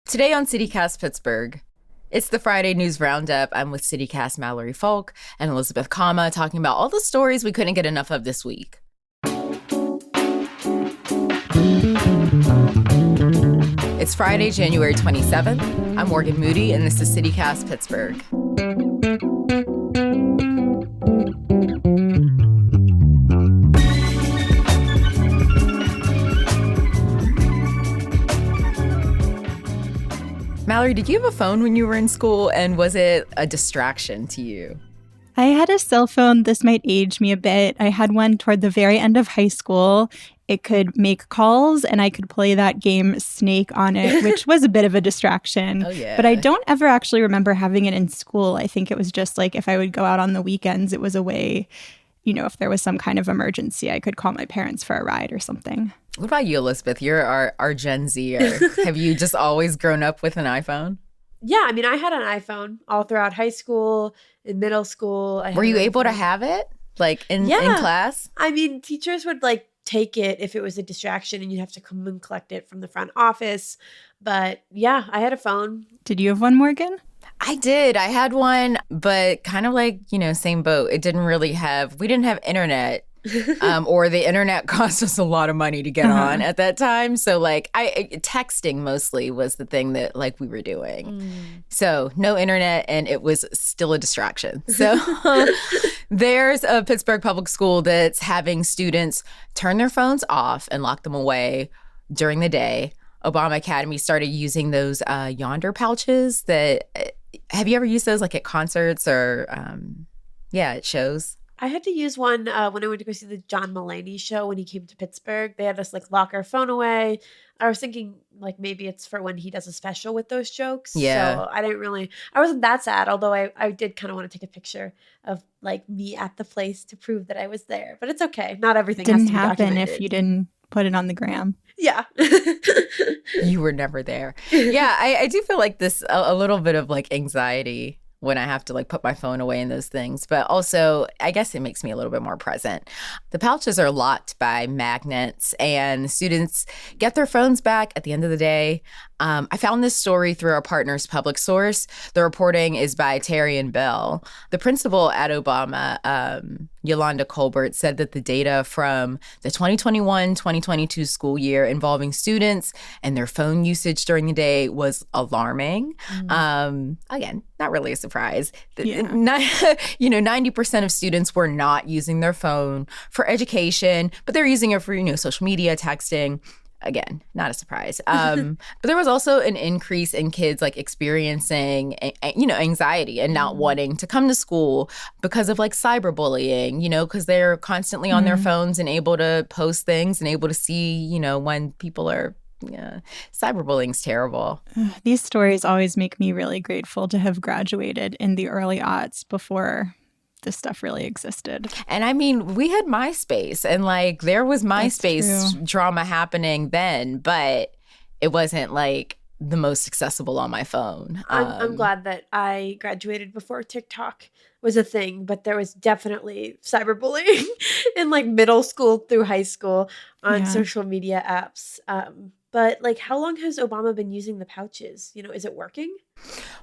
Today on CityCast Pittsburgh, it's the Friday News Roundup. I'm with CityCast Mallory Falk and Elizabeth Kama talking about all the stories we couldn't get enough of this week. It's Friday, January 27th. I'm Morgan Moody, and this is CityCast Pittsburgh. Mallory, did you have a phone when you were in school, and was it a distraction to you? I had a cell phone. This might age me a bit. I had one toward the very end of high school. It could make calls, and I could play that game Snake on it, which was a bit of a distraction. Oh, yeah. But I don't ever actually remember having it in school. I think it was just like if I would go out on the weekends, it was a way, if there was some kind of emergency, I could call my parents for a ride or something. What about you, Elizabeth? You're our Gen Zer. Have you just always grown up with an iPhone? Yeah, I had an iPhone all throughout high school, in middle school. Were you able to have it, in class? Teachers would, take it if it was a distraction and you'd have to come and collect it from the front office. But, yeah, I had a phone. Did you have one, Morgan? I did. I had one, but kind of same boat. We didn't have internet. Or the internet cost us a lot of money to get on at that time. So texting mostly was the thing that we were doing. So no internet, and it was still a distraction. So there's a Pittsburgh public school that's having students turn their phones off and lock them away during the day. Obama Academy started using those Yonder pouches have you ever used those at concerts or at shows? I had to use one when I went to go see the John Mulaney show when he came to Pittsburgh. They had us lock our phone away. I was thinking maybe it's for when he does a special with those jokes. Yeah. So I wasn't that sad, although I did kind of want to take a picture of me at the place to prove that I was there. But it's okay. Not everything has to be documented. Didn't happen if you didn't put it on the gram. Yeah. You were never there. Yeah, I do feel this a little bit of anxiety when I have to put my phone away in those things. But also, I guess it makes me a little bit more present. The pouches are locked by magnets, and students get their phones back at the end of the day. I found this story through our partner's public source. The reporting is by Terry and Bell. The principal at Obama, Yolanda Colbert, said that the data from the 2021-2022 school year involving students and their phone usage during the day was alarming. Again, not really a surprise. Yeah. 90% of students were not using their phone for education, but they're using it for, social media, texting. Again, not a surprise. But there was also an increase in kids experiencing, anxiety and not wanting to come to school because of cyberbullying, because they're constantly on their phones and able to post things and able to see, when people are. Yeah, cyberbullying's terrible. These stories always make me really grateful to have graduated in the early aughts before this stuff really existed. And we had MySpace, and there was MySpace drama happening then, but it wasn't the most accessible on my phone. I'm glad that I graduated before TikTok was a thing, but there was definitely cyberbullying in middle school through high school on social media apps. But how long has Obama been using the pouches? Is it working?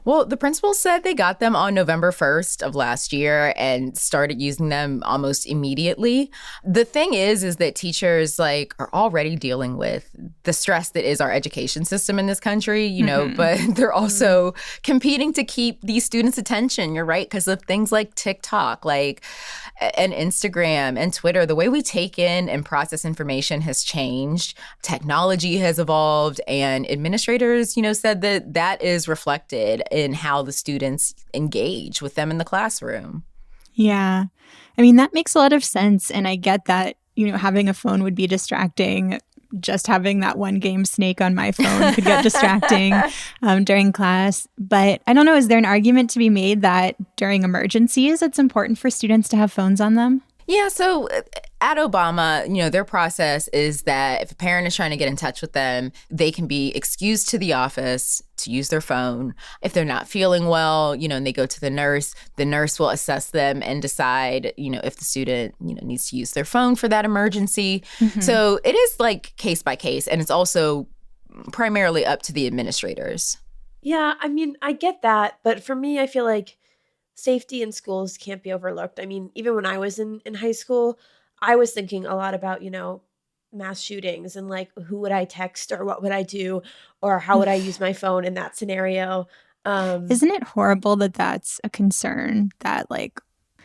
Well, the principal said they got them on November 1st of last year and started using them almost immediately. The thing is that teachers are already dealing with the stress that is our education system in this country, but they're also competing to keep these students' attention. You're right, because of things like TikTok, and Instagram and Twitter. The way we take in and process information has changed. Technology has evolved, and administrators, said that is reflected in how the students engage with them in the classroom. Yeah. That makes a lot of sense. And I get that, having a phone would be distracting. Just having that one game Snake on my phone could get distracting during class. But I don't know, is there an argument to be made that during emergencies, it's important for students to have phones on them? Yeah, so at Obama, their process is that if a parent is trying to get in touch with them, they can be excused to the office to use their phone. If they're not feeling well, and they go to the nurse will assess them and decide, if the student, needs to use their phone for that emergency. So it is case by case. And it's also primarily up to the administrators. Yeah, I mean, I get that. But for me, I feel like safety in schools can't be overlooked. I mean, even when I was in high school, I was thinking a lot about, mass shootings and like who would I text or what would I do or how would I use my phone in that scenario. Isn't it horrible that that's a concern, that like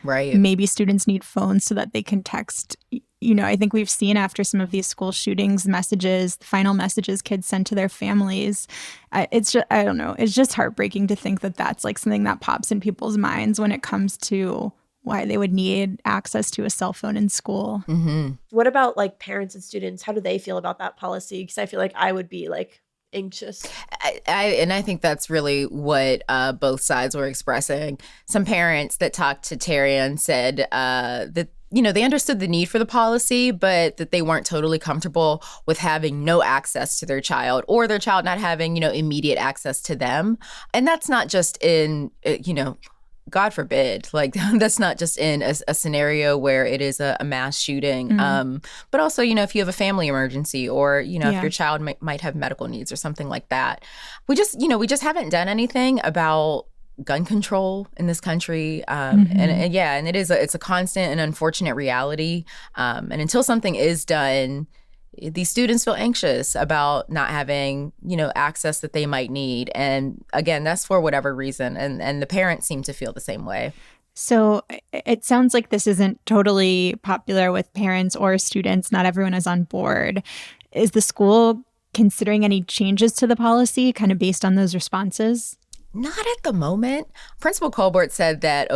Right. maybe students need phones so that they can text? I think we've seen after some of these school shootings, the final messages kids send to their families. It's just, I don't know. It's just heartbreaking to think that that's like something that pops in people's minds when it comes to why they would need access to a cell phone in school. Mm-hmm. What about like parents and students? How do they feel about that policy? Because I feel like I would be like anxious. I think that's really what both sides were expressing. Some parents that talked to Terrian said that they understood the need for the policy, but that they weren't totally comfortable with having no access to their child or their child not having, immediate access to them. And that's not just in, God forbid, like that's not just in a scenario where it is a mass shooting, but also, if you have a family emergency or, if your child might have medical needs or something like that. We just haven't done anything about gun control in this country. And it's a constant and unfortunate reality. And until something is done, these students feel anxious about not having, access that they might need. And again, that's for whatever reason. And the parents seem to feel the same way. So it sounds like this isn't totally popular with parents or students. Not everyone is on board. Is the school considering any changes to the policy kind of based on those responses? Not at the moment. Principal Colbert said that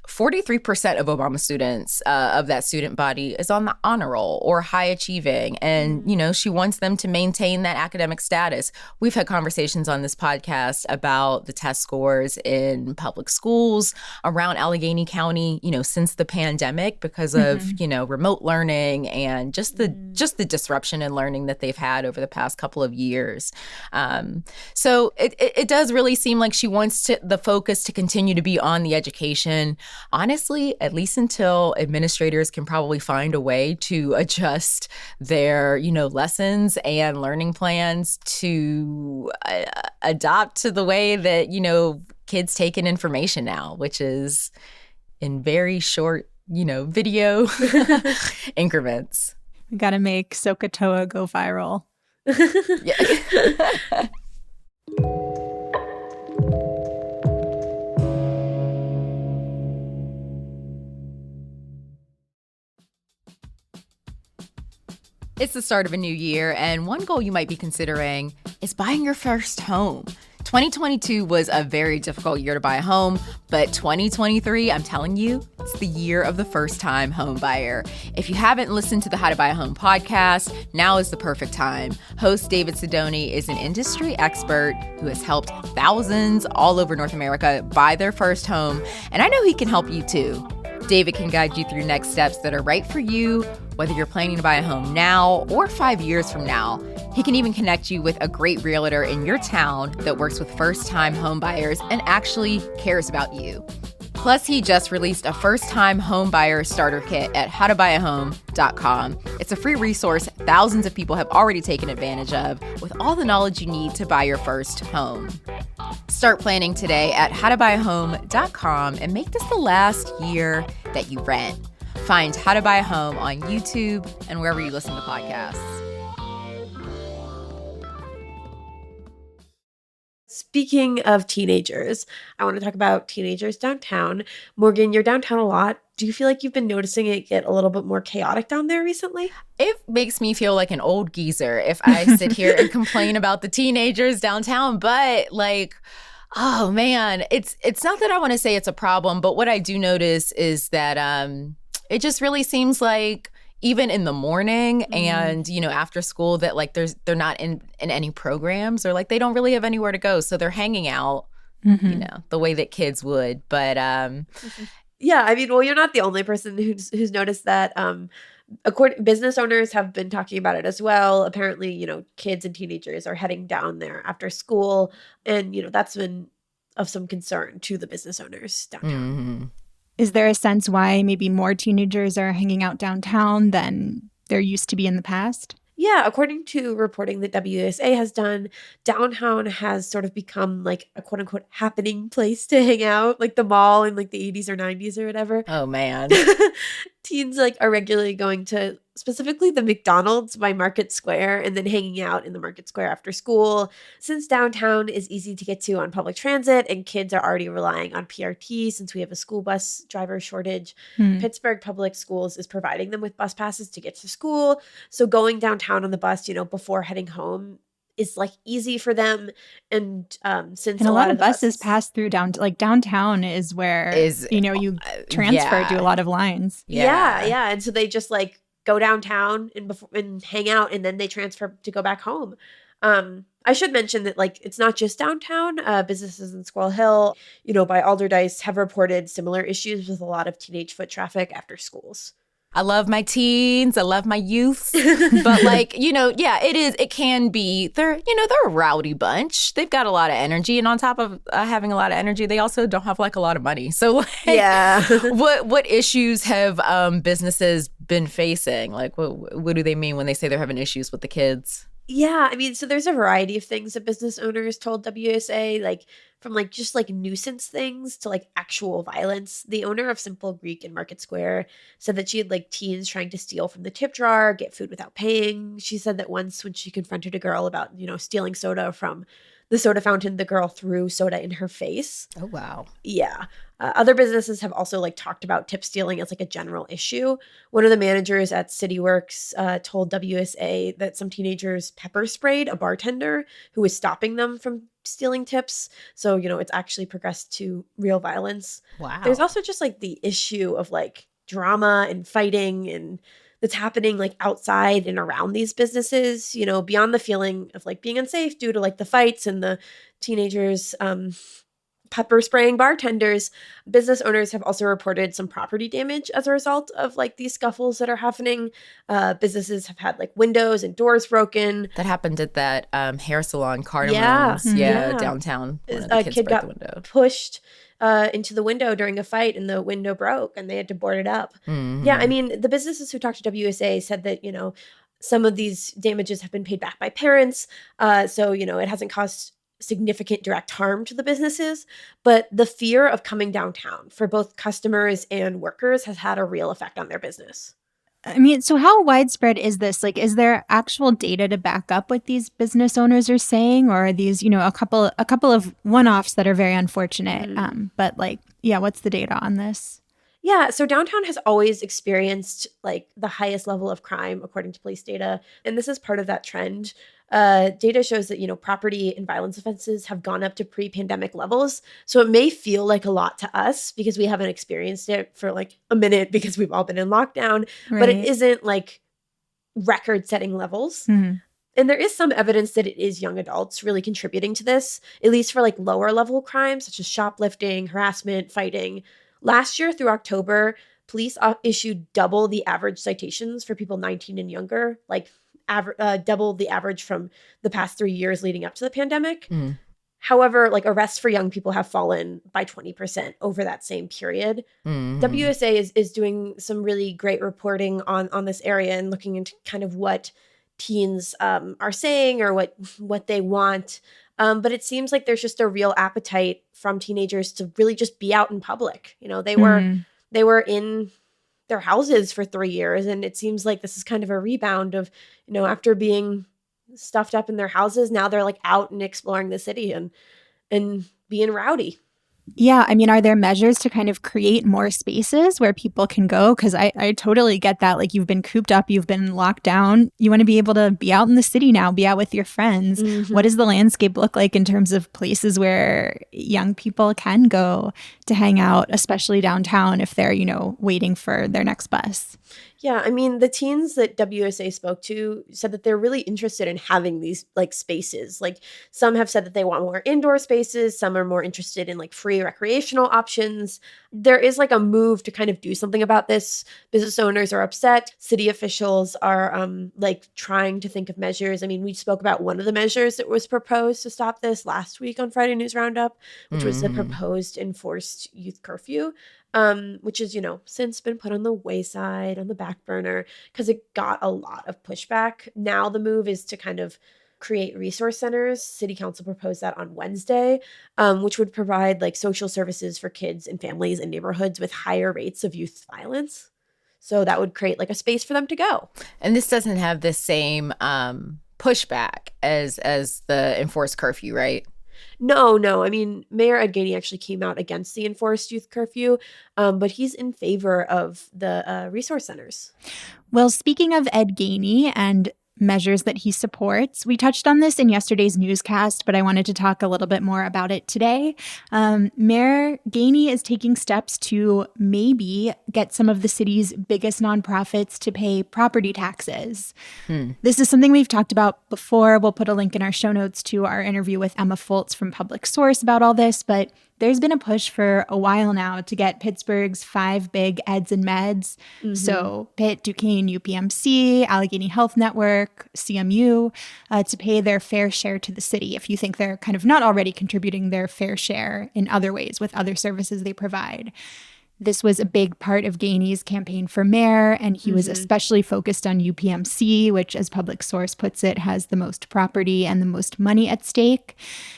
43% of Obama students of that student body is on the honor roll or high achieving. And, she wants them to maintain that academic status. We've had conversations on this podcast about the test scores in public schools around Allegheny County, since the pandemic because of, remote learning and just the disruption in learning that they've had over the past couple of years. So it does really seem like she wants the focus to continue to be on the education. Honestly, at least until administrators can probably find a way to adjust their, lessons and learning plans to adopt to the way that, kids take in information now, which is in very short, video increments. We got to make SOHCAHTOA go viral. Yeah. It's the start of a new year, and one goal you might be considering is buying your first home. 2022 was a very difficult year to buy a home, but 2023, I'm telling you, it's the year of the first-time home buyer. If you haven't listened to the How to Buy a Home podcast, now is the perfect time. Host David Sidoni is an industry expert who has helped thousands all over North America buy their first home, and I know he can help you too. David can guide you through next steps that are right for you, whether you're planning to buy a home now or 5 years from now. He can even connect you with a great realtor in your town that works with first-time home buyers and actually cares about you. Plus, he just released a first-time home buyer starter kit at howtobuyahome.com. It's a free resource thousands of people have already taken advantage of with all the knowledge you need to buy your first home. Start planning today at howtobuyahome.com and make this the last year that you rent. Find How to Buy a Home on YouTube and wherever you listen to podcasts. Speaking of teenagers, I want to talk about teenagers downtown. Morgan, you're downtown a lot. Do you feel like you've been noticing it get a little bit more chaotic down there recently? It makes me feel like an old geezer if I sit here and complain about the teenagers downtown, but like, oh man, it's not that I want to say it's a problem, but what I do notice is that it just really seems like even in the morning and, after school that like they're not in any programs or like they don't really have anywhere to go. So they're hanging out, the way that kids would. But yeah, I mean, well, you're not the only person who's noticed that. Business owners have been talking about it as well. Apparently, kids and teenagers are heading down there after school. And, that's been of some concern to the business owners downtown. Mm-hmm. Is there a sense why maybe more teenagers are hanging out downtown than there used to be in the past? Yeah, according to reporting that WSA has done, downtown has sort of become like a quote unquote happening place to hang out, like the mall in like the 80s or 90s or whatever. Oh, man. Teens like are regularly going to specifically the McDonald's by Market Square and then hanging out in the Market Square after school. Since downtown is easy to get to on public transit and kids are already relying on PRT since we have a school bus driver shortage, Pittsburgh Public Schools is providing them with bus passes to get to school. So going downtown on the bus, before heading home is like easy for them. And since And a lot of the buses pass through downtown is where you transfer to a lot of lines. Yeah. And so they just like go downtown and hang out, and then they transfer to go back home. I should mention that like it's not just downtown. Businesses in Squirrel Hill, by Alderdice have reported similar issues with a lot of teenage foot traffic after schools. I love my teens. I love my youth. But it can be, they're a rowdy bunch. They've got a lot of energy. And on top of having a lot of energy, they also don't have like a lot of money. So what issues have businesses been facing? Like what do they mean when they say they're having issues with the kids? Yeah, I mean, so there's a variety of things that business owners told WSA, like from like just like nuisance things to like actual violence. The owner of Simple Greek in Market Square said that she had like teens trying to steal from the tip jar, get food without paying. She said that once when she confronted a girl about, stealing soda from the soda fountain, the girl threw soda in her face. Oh, wow. Yeah. Other businesses have also like talked about tip stealing as like a general issue. One of the managers at CityWorks told WSA that some teenagers pepper sprayed a bartender who was stopping them from stealing tips. So, it's actually progressed to real violence. Wow. There's also just like the issue of like drama and fighting and that's happening like outside and around these businesses, beyond the feeling of like being unsafe due to like the fights and the teenagers pepper spraying bartenders. Business owners have also reported some property damage as a result of like these scuffles that are happening. Businesses have had like windows and doors broken. That happened at that hair salon, Cardamo's, downtown. One of the A kids kid broke got the window. pushed into the window during a fight, and the window broke and they had to board it up. Mm-hmm. Yeah, I mean, the businesses who talked to WSA said that, some of these damages have been paid back by parents. So, it hasn't caused significant direct harm to the businesses, but the fear of coming downtown for both customers and workers has had a real effect on their business. I mean, so how widespread is this? Like, is there actual data to back up what these business owners are saying, or are these, a couple of one-offs that are very unfortunate? But like, what's the data on this? Yeah, so downtown has always experienced like the highest level of crime according to police data, and this is part of that trend. Data shows that, property and violence offenses have gone up to pre-pandemic levels. So it may feel like a lot to us because we haven't experienced it for like a minute because we've all been in lockdown, but it isn't like record-setting levels. Mm-hmm. And there is some evidence that it is young adults really contributing to this, at least for like lower level crimes such as shoplifting, harassment, fighting. Last year through October, police issued double the average citations for people 19 and younger, like double the average from the past 3 years leading up to the pandemic. However, like arrests for young people have fallen by 20% over that same period. WSA is doing some really great reporting on this area and looking into kind of what teens are saying or what they want. But it seems like there's just a real appetite from teenagers to really just be out in public. They were in their houses for 3 years, and it seems like this is kind of a rebound of, after being stuffed up in their houses, now they're like out and exploring the city and being rowdy. Yeah, I mean, are there measures to kind of create more spaces where people can go? Because I totally get that. Like, you've been cooped up, you've been locked down. You want to be able to be out in the city now, be out with your friends. Mm-hmm. What does the landscape look like in terms of places where young people can go to hang out, especially downtown if they're, waiting for their next bus? Yeah, I mean, the teens that WSA spoke to said that they're really interested in having these like spaces. Like some have said that they want more indoor spaces. Some are more interested in like free recreational options. There is like a move to kind of do something about this. Business owners are upset. City officials are like trying to think of measures. I mean, we spoke about one of the measures that was proposed to stop this last week on Friday News Roundup, which was the proposed enforced youth curfew. which is, since been put on the wayside, on the back burner, because it got a lot of pushback. Now the move is to kind of create resource centers. City Council proposed that on Wednesday, which would provide like social services for kids and families in neighborhoods with higher rates of youth violence. So that would create like a space for them to go. And this doesn't have the same pushback as the enforced curfew, right? No. I mean, Mayor Gainey actually came out against the enforced youth curfew, but he's in favor of the resource centers. Well, speaking of Ed Gainey and measures that he supports, we touched on this in yesterday's newscast, but I wanted to talk a little bit more about it today. Mayor Gainey is taking steps to maybe get some of the city's biggest nonprofits to pay property taxes. This is something we've talked about before. We'll put a link in our show notes to our interview with Emma Foltz from Public Source about all this, but there's been a push for a while now to get Pittsburgh's 5 big eds and meds. So Pitt, Duquesne, UPMC, Allegheny Health Network, CMU, to pay their fair share to the city if you think they're kind of not already contributing their fair share in other ways with other services they provide. This was a big part of Gainey's campaign for mayor, and he was especially focused on UPMC, which, as Public Source puts it, has the most property and the most money at stake.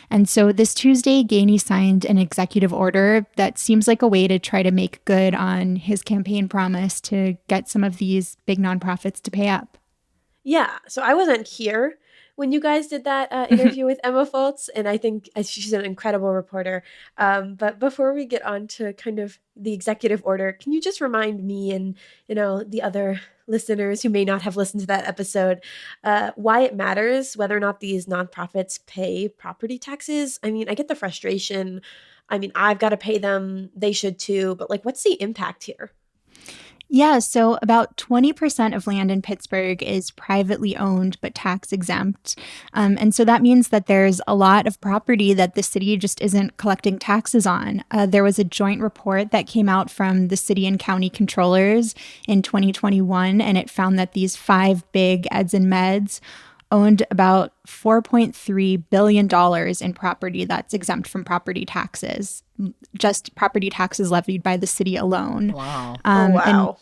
And so this Tuesday, Gainey signed an executive order that seems like a way to try to make good on his campaign promise to get some of these big nonprofits to pay up. Yeah, so I wasn't here when you guys did that interview with Emma Foltz, and I think she's an incredible reporter. But before we get on to kind of the executive order, can you just remind me and the other listeners who may not have listened to that episode why it matters whether or not these nonprofits pay property taxes? I mean, I get the frustration. I mean, I've got to pay them; they should too. But like, what's the impact here? Yeah, so about 20% of land in Pittsburgh is privately owned but tax exempt. And so that means that there's a lot of property that the city just isn't collecting taxes on. There was a joint report that came out from the city and county controllers in 2021, and it found that these 5 big eds and meds owned about $4.3 billion in property that's exempt from property taxes, just property taxes levied by the city alone. Wow.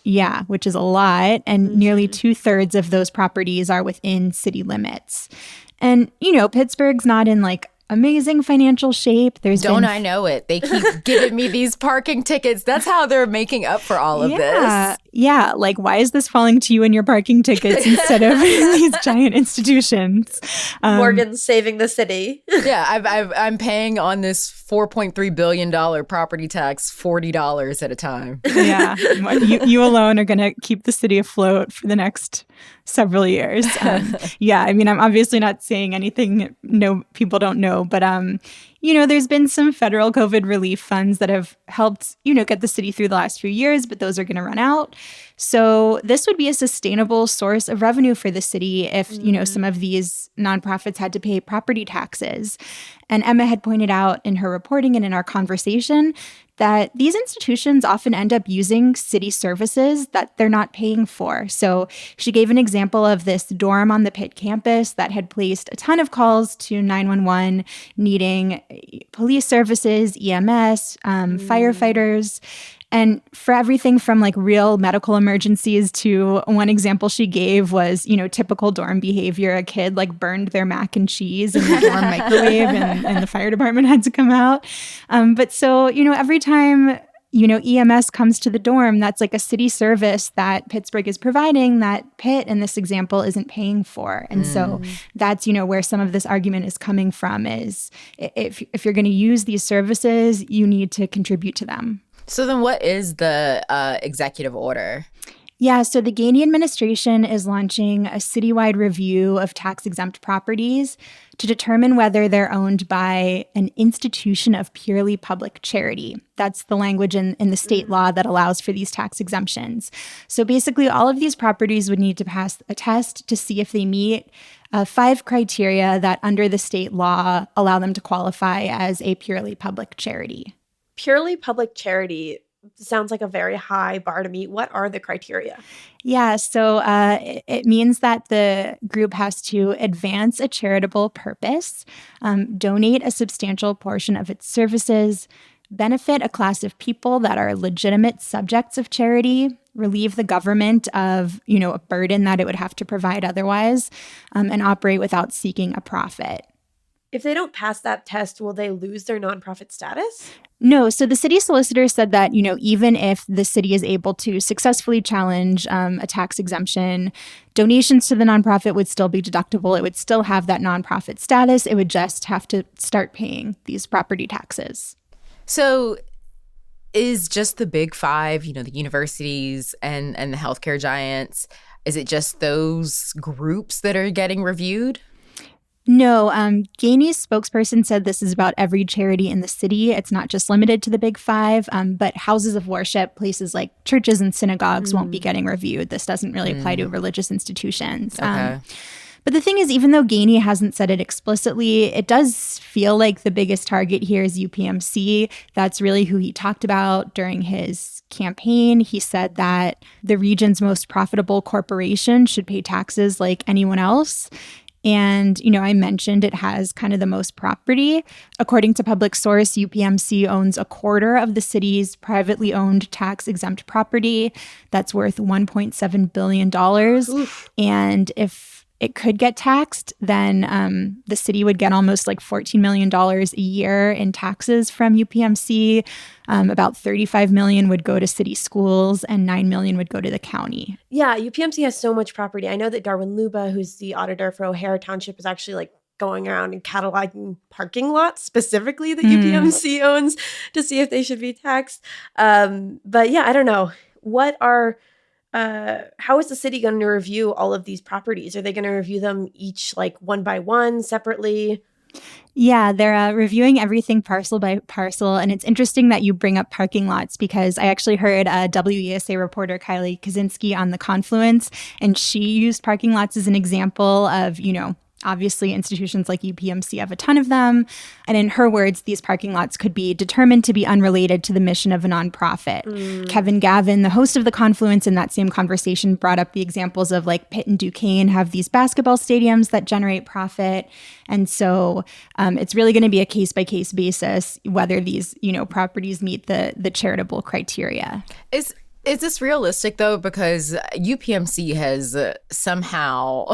Which is a lot. And nearly 2/3 of those properties are within city limits. And, Pittsburgh's not in like amazing financial shape. I know it? They keep giving me these parking tickets. That's how they're making up for all of this. Yeah. Like, why is this falling to you in your parking tickets instead of these giant institutions? Morgan's saving the city. Yeah, I'm paying on this $4.3 billion property tax $40 at a time. Yeah. You alone are going to keep the city afloat for the next several years. I mean, I'm obviously not saying anything people don't know, but there's been some federal COVID relief funds that have helped, get the city through the last few years, but those are going to run out. So this would be a sustainable source of revenue for the city if, some of these nonprofits had to pay property taxes. And Emma had pointed out in her reporting and in our conversation that these institutions often end up using city services that they're not paying for. So she gave an example of this dorm on the Pitt campus that had placed a ton of calls to 911 needing police services, EMS, firefighters. And for everything from like real medical emergencies to one example she gave was, typical dorm behavior. A kid like burned their mac and cheese in the dorm microwave and the fire department had to come out. But so, every time, EMS comes to the dorm, that's like a city service that Pittsburgh is providing that Pitt in this example isn't paying for. And so that's, where some of this argument is coming from is if you're going to use these services, you need to contribute to them. So then what is the executive order? Yeah, so the Gainey administration is launching a citywide review of tax-exempt properties to determine whether they're owned by an institution of purely public charity. That's the language in the state law that allows for these tax exemptions. So basically, all of these properties would need to pass a test to see if they meet 5 criteria that under the state law allow them to qualify as a purely public charity. Purely public charity sounds like a very high bar to meet. What are the criteria? Yeah, so it means that the group has to advance a charitable purpose, donate a substantial portion of its services, benefit a class of people that are legitimate subjects of charity, relieve the government of, a burden that it would have to provide otherwise, and operate without seeking a profit. If they don't pass that test, will they lose their nonprofit status? No. So the city solicitor said that, even if the city is able to successfully challenge a tax exemption, donations to the nonprofit would still be deductible. It would still have that nonprofit status. It would just have to start paying these property taxes. So is just the big five, the universities and the healthcare giants, is it just those groups that are getting reviewed? No, Gainey's spokesperson said this is about every charity in the city. It's not just limited to the big five, but houses of worship, places like churches and synagogues won't be getting reviewed. This doesn't really apply to religious institutions. Okay. But the thing is, even though Gainey hasn't said it explicitly, it does feel like the biggest target here is UPMC. That's really who he talked about during his campaign. He said that the region's most profitable corporation should pay taxes like anyone else. And, I mentioned it has kind of the most property. According to Public Source, UPMC owns a quarter of the city's privately owned tax-exempt property that's worth $1.7 billion. Oof. And if it could get taxed, then the city would get almost like $14 million a year in taxes from UPMC. About $35 million would go to city schools and $9 million would go to the county. Yeah, UPMC has so much property. I know that Darwin Luba, who's the auditor for O'Hare Township, is actually like going around and cataloging parking lots specifically that UPMC owns to see if they should be taxed. But yeah, I don't know. How is the city going to review all of these properties? Are they going to review them each like one by one separately? Yeah, they're reviewing everything parcel by parcel. And it's interesting that you bring up parking lots because I actually heard WESA reporter Kylie Kaczynski on the Confluence, and she used parking lots as an example of, obviously, institutions like UPMC have a ton of them. And in her words, these parking lots could be determined to be unrelated to the mission of a nonprofit. Kevin Gavin, the host of the Confluence, in that same conversation brought up the examples of like Pitt and Duquesne have these basketball stadiums that generate profit. And so it's really going to be a case-by-case basis whether these, properties meet the charitable criteria. Is this realistic, though? Because UPMC has somehow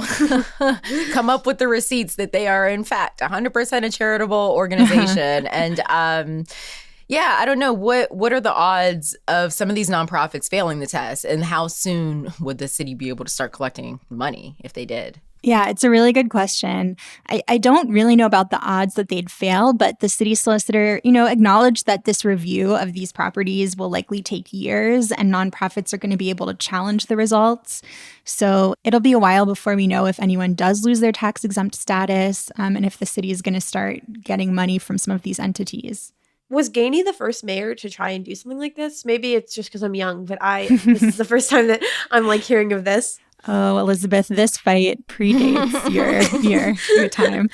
come up with the receipts that they are, in fact, 100% a charitable organization. And I don't know. What are the odds of some of these nonprofits failing the test? And how soon would the city be able to start collecting money if they did? Yeah, it's a really good question. I don't really know about the odds that they'd fail, but the city solicitor, acknowledged that this review of these properties will likely take years and nonprofits are going to be able to challenge the results. So it'll be a while before we know if anyone does lose their tax-exempt status and if the city is going to start getting money from some of these entities. Was Gainey the first mayor to try and do something like this? Maybe it's just because I'm young, but this is the first time that I'm like hearing of this. Oh, Elizabeth, this fight predates your time.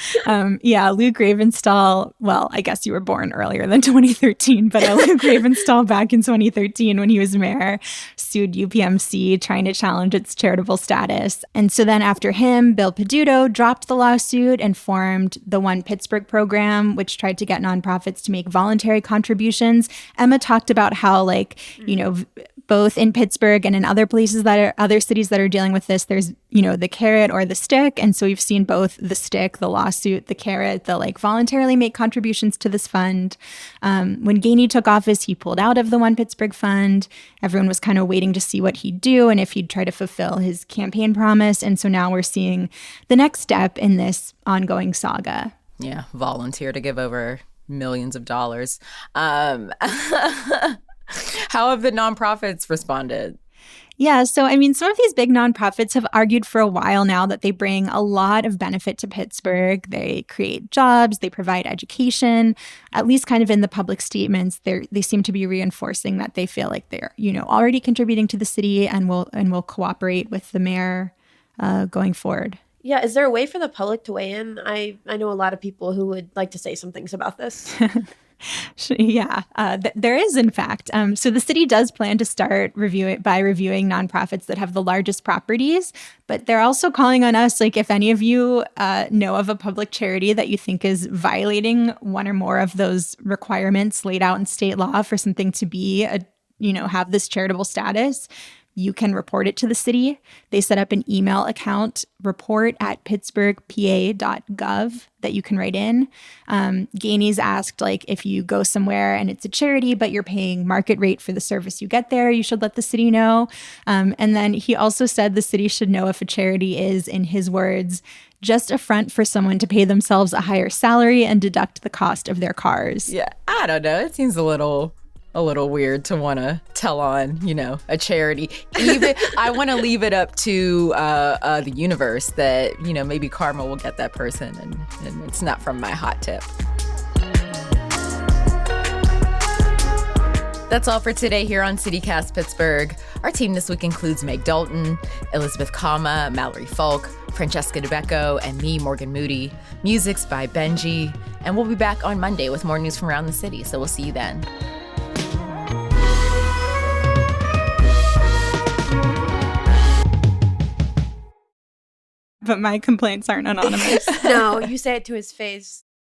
Luke Ravenstahl, well, I guess you were born earlier than 2013, but Luke Ravenstahl back in 2013 when he was mayor sued UPMC trying to challenge its charitable status. And so then after him, Bill Peduto dropped the lawsuit and formed the One Pittsburgh program, which tried to get nonprofits to make voluntary contributions. Emma talked about how both in Pittsburgh and in other places other cities that are dealing with this, there's, the carrot or the stick. And so we've seen both the stick, the lawsuit, the carrot, the voluntarily make contributions to this fund. When Gainey took office, he pulled out of the One Pittsburgh Fund. Everyone was kind of waiting to see what he'd do and if he'd try to fulfill his campaign promise. And so now we're seeing the next step in this ongoing saga. Yeah, volunteer to give over millions of dollars. How have the nonprofits responded? Yeah, so some of these big nonprofits have argued for a while now that they bring a lot of benefit to Pittsburgh. They create jobs, they provide education, at least kind of in the public statements. They seem to be reinforcing that they feel like they're, already contributing to the city and will cooperate with the mayor going forward. Yeah, is there a way for the public to weigh in? I know a lot of people who would like to say some things about this. Yeah, there is, in fact. So the city does plan to start reviewing nonprofits that have the largest properties, but they're also calling on us, like, if any of you know of a public charity that you think is violating one or more of those requirements laid out in state law for something to be have this charitable status, you can report it to the city. They set up an email account, report@pittsburghpa.gov, that you can write in. Gainey's asked, like, if you go somewhere and it's a charity, but you're paying market rate for the service you get there, you should let the city know. And then he also said the city should know if a charity is, in his words, just a front for someone to pay themselves a higher salary and deduct the cost of their cars. Yeah, I don't know. It seems a little weird to want to tell on, a charity. Even I want to leave it up to the universe that, maybe karma will get that person, and it's not from my hot tip. That's all for today here on CityCast Pittsburgh. Our team this week includes Meg Dalton, Elizabeth Kama, Mallory Falk, Francesca DeBecco, and me, Morgan Moody. Music's by Benji. And we'll be back on Monday with more news from around the city, so we'll see you then. But my complaints aren't anonymous. No, you say it to his face.